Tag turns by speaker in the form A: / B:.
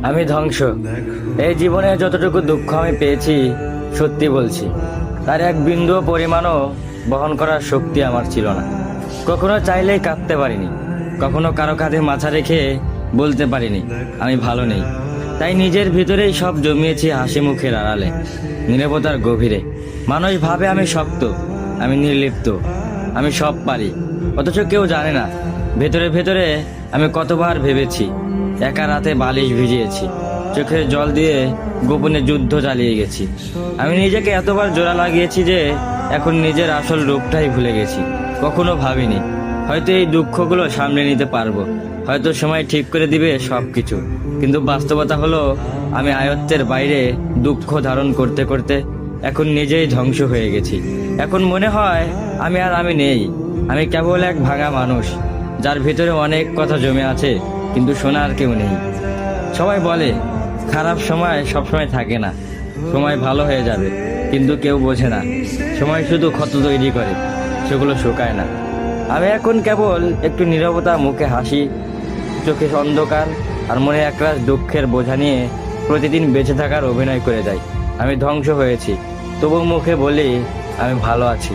A: আমি ধ্বংস। এই জীবনে যতটুকু দুঃখ আমি পেয়েছি, সত্যি বলছি, তার এক বিন্দু পরিমাণও বহন করার শক্তি আমার ছিল না। কখনো চাইলেই কাঁদতে পারিনি, কখনো কারো কাঁধে মাথা রেখে বলতে পারিনি আমি ভালো নেই। তাই নিজের ভিতরেই সব জমিয়েছি হাসি মুখের আড়ালে, নীরবতার গভীরে। মানুষ ভাবে আমি শক্ত, আমি নির্লিপ্ত, আমি সব পারি, অথচ কেউ জানে না ভেতরে ভেতরে আমি কতবার ভেবেছি। একা রাতে বালিশ ভিজিয়েছি, চোখের জল দিয়ে গোপনে যুদ্ধ চালিয়ে গেছি। আমি নিজেকে এতবার জোড়া লাগিয়েছি যে এখন নিজের আসল রূপটাই ভুলে গেছি। কখনো ভাবিনি হয়তো এই দুঃখগুলো সামনে নিতে পারবো, হয়তো সময় ঠিক করে দিবে সবকিছু। কিন্তু বাস্তবতা হলো আমি আয়ত্তের বাইরে দুঃখ ধারণ করতে করতে এখন নিজেই ধ্বংস হয়ে গেছি। এখন মনে হয় আমি নেই, আমি কেবল এক ভাঙা মানুষ, যার ভিতরে অনেক কথা জমে আছে কিন্তু শোনার কেউ নেই। সবাই বলে খারাপ সময় সবসময় থাকে না, সময় ভালো হয়ে যাবে, কিন্তু কেউ বোঝে না সময় শুধু ক্ষত তৈরি করে, সেগুলো শুকায় না। আমি এখন কেবল একটু নীরবতা, মুখে হাসি, চোখে অন্ধকার আর মনে একরাশ দুঃখের বোঝা নিয়ে প্রতিদিন বেঁচে থাকার অভিনয় করে যাই। আমি ধ্বংস হয়েছি, তবু মুখে বলি আমি ভালো আছি।